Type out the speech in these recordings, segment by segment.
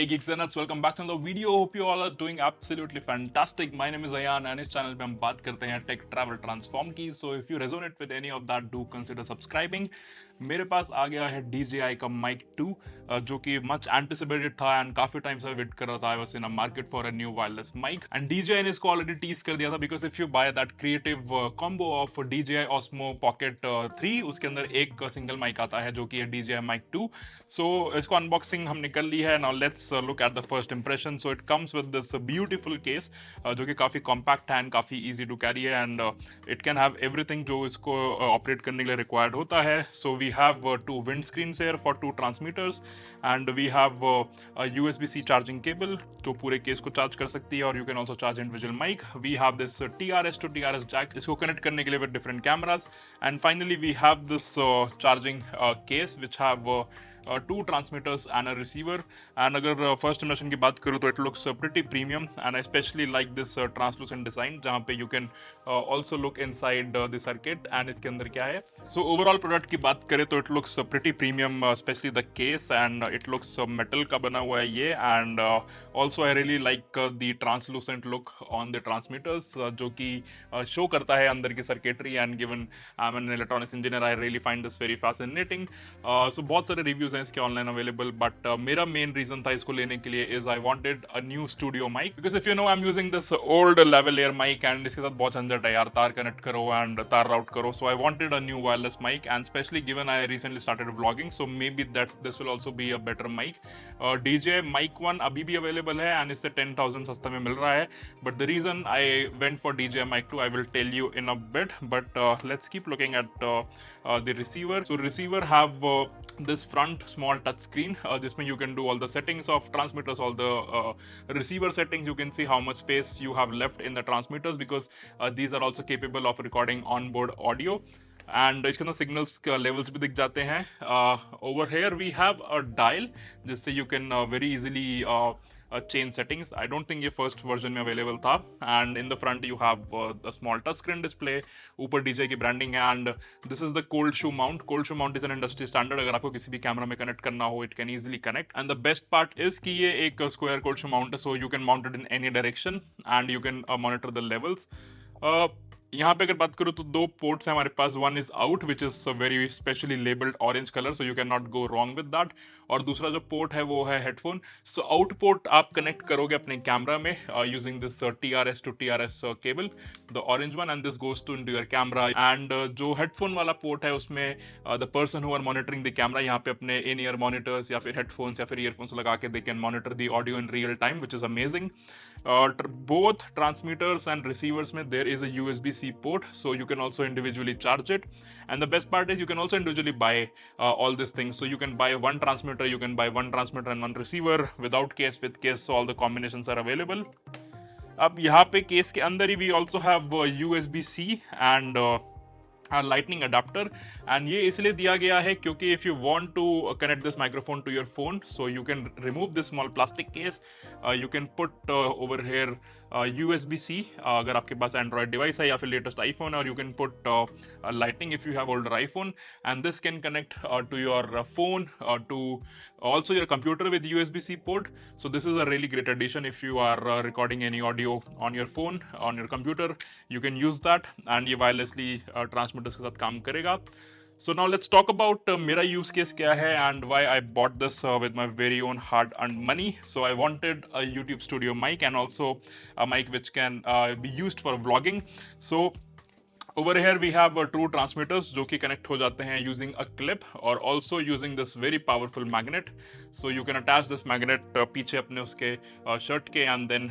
Hey geeks and nuts, welcome back to another video. Hope you all are doing absolutely fantastic. My name is Ayan and इस channel पे हम बात करते हैं take travel transform की. So if you resonate with any of that, do consider subscribing. मेरे पास आ गया है DJI का Mic 2 जो कि much anticipated था and काफी टाइम से वेट कर रहा था. I was in a market for a new wireless mic and DJI ने इसको already tease कर दिया था because if you buy that creative combo of DJI Osmo Pocket 3 उसके अंदर एक सिंगल माइक आता है जो कि है DJI Mic 2. So इसको अनबॉक्सिंग हमने कर ली है. Now let's look at the first impression. So it comes with this beautiful case जो कि काफी compact है and काफी easy to carry है and it can have everything जो इसको ऑपरेट करने के लिए required होता है. So we have two wind screens here for two transmitters and we have a USB-C charging cable जो पूरे केस को चार्ज कर सकती है और you can also charge individual mic. We have this TRS to TRS jack इसको connect करने के लिए with different cameras and finally we have this charging case which have two transmitters and a receiver. And अगर first impression की बात करूँ तो it looks pretty premium and I especially like this translucent design जहाँ पे you can also look inside the circuit and इसके अंदर क्या है. So overall product की बात करें तो it looks pretty premium, especially the case and it looks metal का बना हुआ है ये and also I really like the translucent look on the transmitters जो कि show करता है अंदर की circuitry and given I'm an electronics engineer I really find this very fascinating. So बहुत सारे reviews हैं इसके ऑनलाइन अवेलेबल बट मेरा मेन रीजन था इसको लेने के लिए is I wanted a new studio mic because if you know I am using this old lavalier mic and इसके साथ बहुत झंझट है यार, तार कनेक्ट करो एंड तार राउट करो. So I wanted a new wireless mic and specially given I recently started vlogging so may be that this will also be a better mic. DJI Mic 1 अभी भी अवेलेबल है and इससे 10,000 सस्ता में मिल रहा है but the reason I went for DJI Mic 2 I will tell you in a bit but let's keep looking at the receiver. So receiver have this front small touch screen जिसमें you can do all the settings of transmitters, all the receiver settings. You can see how much space you have left in the transmitters because these are also capable of recording onboard audio and इसके अंदर signals levels भी दिख जाते हैं. Over here we have a dial जिससे you can very easily change settings. I don't think ये first version में available था and in the front you have a small touch screen display. ऊपर DJI की branding है and this is the cold shoe mount. Cold shoe mount is an industry standard. अगर आपको किसी भी कैमरा में कनेक्ट करना हो it can easily connect and the best part is कि ये एक square cold shoe mount है so you can mount it in any direction and you can monitor the levels. यहाँ पे अगर बात करूँ तो दो पोर्ट्स हैं हमारे पास. One is out which is very specially labelled orange colour so you can not go wrong with that और दूसरा जो पोर्ट है वो है हेडफोन. सो आउट पोर्ट आप कनेक्ट करोगे अपने कैमरा में using this TRS to TRS cable the orange one and this goes to into your camera and जो हेडफोन वाला पोर्ट है उसमें the person who are monitoring the camera यहाँ पे अपने इन ईयर मॉनिटर्स या फिर हेडफोन्स या फिर ईयरफोन्स लगा के they can monitor the audio in real time which is amazing. Both transmitters and receivers में there is a USB-C port so you can also individually charge it and the best part is you can also individually buy all these things. So you can buy one transmitter, you can buy one transmitter and one receiver without case, with case, so all the combinations are available. अब यहाँ पे case के अंदर ही we also have USB-C and lightning adapter and ये इसलिए दिया गया है क्योंकि if you want to connect this microphone to your phone so you can remove this small plastic case, you can put over here USB-C अगर आपके पास Android device है या फिर latest iPhone और you can put lightning if you have older iPhone and this can connect to your phone to also your computer with USB-C port. So this is a really great addition if you are recording any audio on your phone, on your computer, you can use that and ये wirelessly transmitters के साथ काम करेगा. So now let's talk about मेरा use case क्या है and why I bought this with my very own hard-earned money. So I wanted a YouTube studio mic and also a mic which can be used for vlogging. So over here we have two transmitters जो कि connect हो जाते हैं using a clip और also using this very powerful magnet. So you can attach this magnet पीछे अपने उसके shirt के and then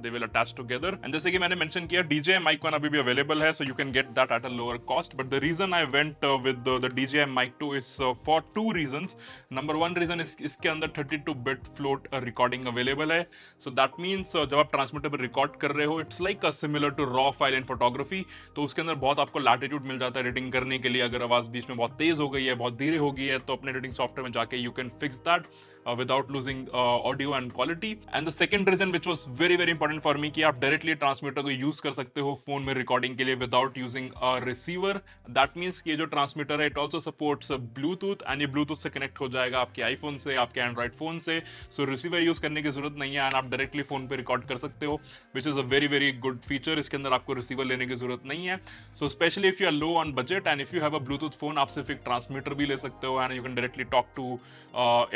they will attach together. And जैसे कि मैंने mention किया DJI Mic 1 अभी भी available है so you can get that at a lower cost. But the reason I went with the DJI Mic 2 is for two reasons. Number one reason is इसके अंदर 32-bit float recording available है. So that means जब आप transmitter पर record कर रहे हो it's like similar to raw file in photography तो उसके अंदर बहुत आपको लैटिट्यूड मिल जाता है एडिटिंग करने के लिए। अगर आवाज बीच में बहुत तेज हो गई है, बहुत धीरे हो गई है, तो अपने एडिटिंग सॉफ्टवेयर में जाके you can fix that without losing audio and quality. And the second reason which was very very important for me कि आप डायरेक्टली ट्रांसमीटर को यूज कर सकते हो फोन में रिकॉर्डिंग के लिए without using a receiver. That means कि ये जो ट्रांसमीटर है it also supports Bluetooth, and ये ब्लूटूथ से कनेक्ट हो जाएगा आपके आईफोन से, आपके एंड्रॉइड फोन से। सो रिसीवर यूज करने की जरूरत नहीं है एंड आप डायरेक्टली फोन पे रिकॉर्ड कर सकते हो, which is a very very good feature. इसके अंदर आपको रिसीवर लेने की जरूरत नहीं है। So specially if you are low on budget and if you have a bluetooth phone, आप सिर्फ एक ट्रांसमीटर भी ले सकते हो and you can directly talk to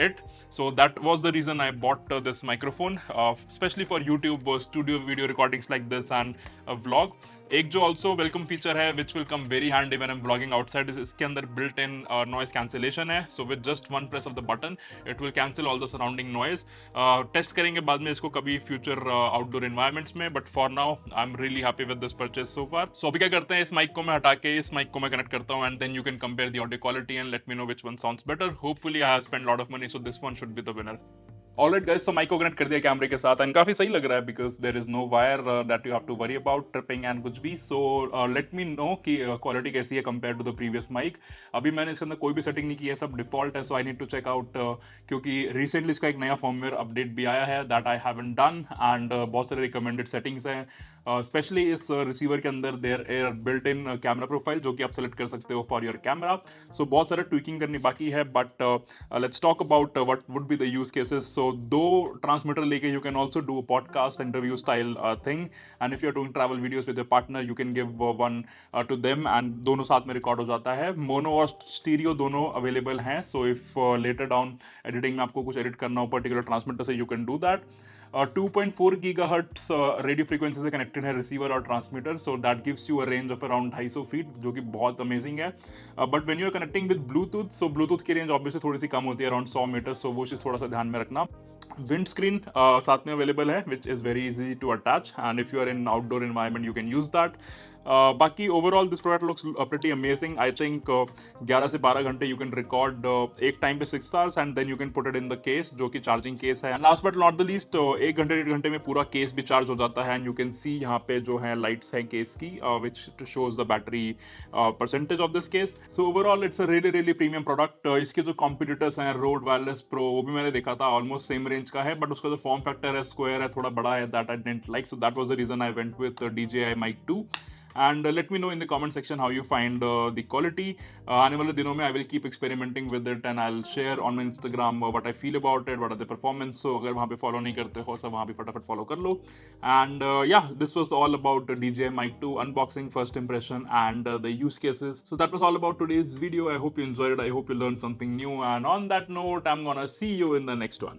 it. So that was the reason I bought this microphone, especially for YouTube studio video recordings like this and a vlog. एक जो also welcome feature है which will come very handy when I'm vlogging outside is इसके अंदर built in noise cancellation है। So with just one press of the button it will cancel all the surrounding noise. Test करेंगे बाद में इसको कभी future outdoor environments में, but for now I'm really happy with this purchase so far. So अभी क्या करते हैं, इस माइक को मैं हटा के इस माइक को मैं कनेक्ट करता हूँ and then you can compare the audio quality and let me know which one sounds better. Hopefully I have spent a lot of money, so this one should be the winner. Alright guys, so mic को connect कर दिया कैमरे के साथ and काफी सही लग रहा है because there is no wire that you have to worry about tripping and कुछ भी। सो लेट मी नो कि क्वालिटी कैसी है compare to the previous mic. अभी मैंने इसके अंदर कोई भी सेटिंग नहीं की है, सब डिफॉल्ट है। So I need to check out क्योंकि रिसेंटली इसका एक नया फॉर्मवेयर अपडेट भी आया है that I haven't done and बहुत सारे रिकमेंडेड सेटिंग्स हैं। स्पेशली इस रिसीवर के अंदर there are built in camera profile जो कि आप सेलेक्ट कर सकते हो फॉर योर कैमरा। सो बहुत सारा ट्विकिंग करनी बाकी है, but let's talk about what would be the use cases. So दो ट्रांसमीटर लेके you can also do podcast interview style thing, and if you are doing travel videos with your partner you can give one to them and दोनों साथ में record हो जाता है। Mono और stereo दोनों अवेलेबल हैं। So if later down editing में आपको कुछ एडिट करना हो पर्टिकुलर ट्रांसमीटर से, you can do that. 2.4 gigahertz radio frequency से कनेक्टेड है रिसीवर और transmitter, so that gives you a range of around 250 feet, जो कि बहुत अमेजिंग है। But when you are connecting with bluetooth, so bluetooth की रेंज ऑब्वियसली थोड़ी सी कम होती है, अराउंड 100 मीटर। सो वो चीज़ थोड़ा सा ध्यान में रखना। विंड स्क्रीन साथ में अवेलेबल है which is very easy to attach and if you are in outdoor environment you can use that. बाकी overall this product looks pretty amazing. I think 11 से 12 घंटे यू कैन रिकॉर्ड एक time पे 6 hours and then you can put it in the case, जो कि charging case है। Last but not the least, 1 घंटे 1.5 घंटे में पूरा केस भी चार्ज हो जाता है एंड यू कैन सी यहाँ पे जो है लाइट्स हैं केस की which shows the battery percentage of this case. So overall it's a really really premium product. इसके जो कॉम्पिटिटर्स हैं रोड वायरलेस प्रो, वो भी मैंने देखा था ऑलमोस्ट सेम रेंज का है, बट उसका जो फॉर्म फैक्टर है स्क्वायर है, थोड़ा बड़ा है, that I didn't like. So that was the reason I went with DJI Mic 2। And let me know in the comment section how you find the quality. आने वाले दिनों में I will keep experimenting with it and I'll share on my Instagram what I feel about it, what are the performance. So अगर वहाँ पे follow नहीं करते हो सब वहाँ पे फटाफट follow कर लो। And yeah, this was all about DJI Mic 2 unboxing, first impression and the use cases. So that was all about today's video. I hope you enjoyed it. I hope you learned something new. And on that note, I'm gonna see you in the next one.